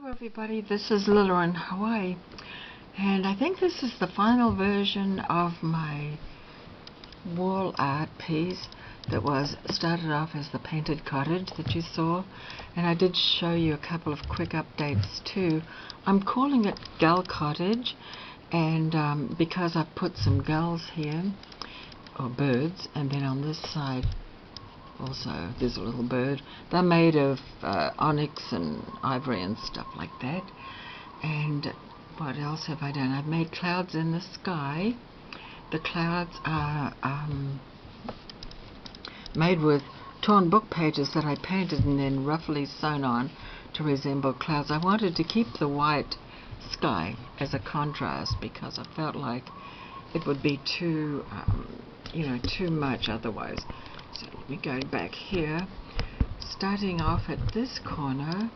Everybody, this is Lila in Hawaii, and I think this is the final version of my wall art piece that was started off as the painted cottage that you saw, and I did show you a couple of quick updates too. I'm calling it Gull Cottage, and because I've put some gulls here, or birds, and then on this side also there's a little bird. They're made of onyx and ivory and stuff like that. And what else have I done? I've made clouds in the sky. The clouds are made with torn book pages that I painted and then roughly sewn on to resemble clouds. I wanted to keep the white sky as a contrast because I felt like it would be too too much otherwise. So let me go back here. Starting off at this corner,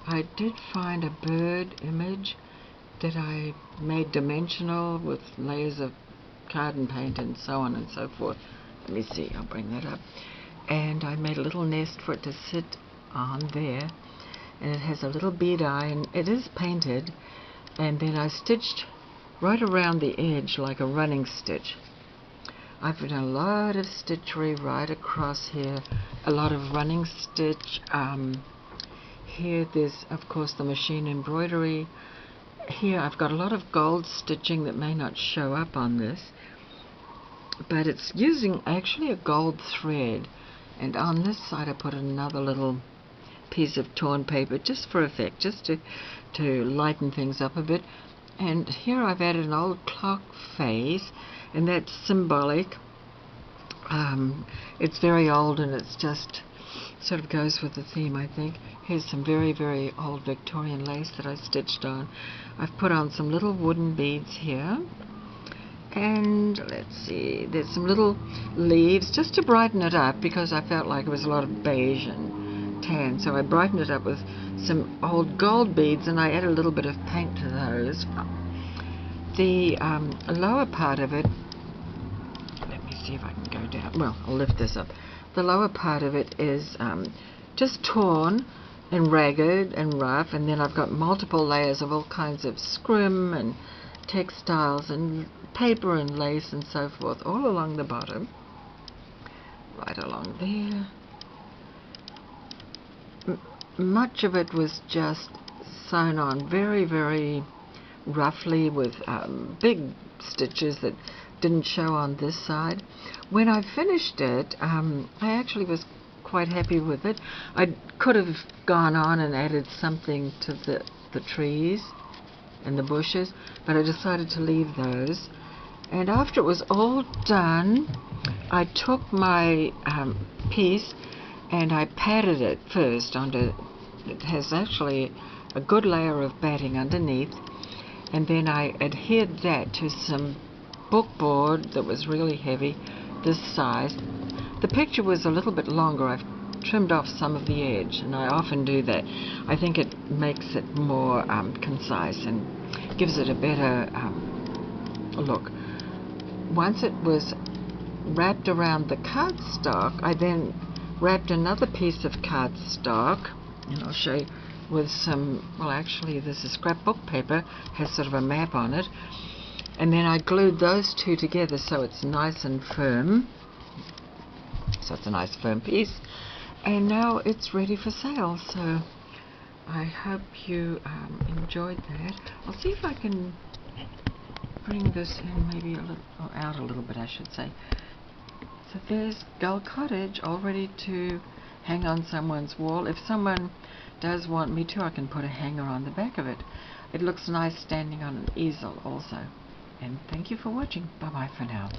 I did find a bird image that I made dimensional with layers of card and paint and so on and so forth. Let me see, I'll bring that up. And I made a little nest for it to sit on there. And it has a little bead eye, and it is painted. And then I stitched right around the edge like a running stitch. I've done a lot of stitchery right across here, a lot of running stitch. Here there's of course the machine embroidery. Here I've got a lot of gold stitching that may not show up on this, but it's using actually a gold thread. And on this side I put another little piece of torn paper just for effect, just to lighten things up a bit. And here I've added an old clock face, and that's symbolic. It's very old, and it's just sort of goes with the theme, I think. Here's some very, very old Victorian lace that I stitched on. I've put on some little wooden beads here. And let's see, there's some little leaves just to brighten it up because I felt like it was a lot of beige and tan. So I brightened it up with some old gold beads, and I added a little bit of paint to those. The lower part of it, let me see if I can go down. Well, I'll lift this up. The lower part of it is just torn and ragged and rough, and then I've got multiple layers of all kinds of scrim and textiles and paper and lace and so forth all along the bottom, right along there. Much of it was just sewn on very, very roughly with big stitches that didn't show on this side. When I finished it, I actually was quite happy with it. I could have gone on and added something to the trees and the bushes, but I decided to leave those. And after it was all done, I took my piece and I patted it first onto, it has actually a good layer of batting underneath, and then I adhered that to some bookboard that was really heavy, this size. The picture was a little bit longer. I've trimmed off some of the edge, and I often do that. I think it makes it more concise and gives it a better look. Once it was wrapped around the cardstock, I then wrapped another piece of cardstock, and I'll show you, with some, well actually this is scrapbook paper, has sort of a map on it, and then I glued those two together so it's nice and firm. So it's a nice firm piece, and now it's ready for sale. So I hope you enjoyed that. I'll see if I can bring this in maybe a little, or out a little bit I should say. So there's Gull Cottage all ready to hang on someone's wall. If someone does want me to, I can put a hanger on the back of it. It looks nice standing on an easel also. And thank you for watching. Bye bye for now.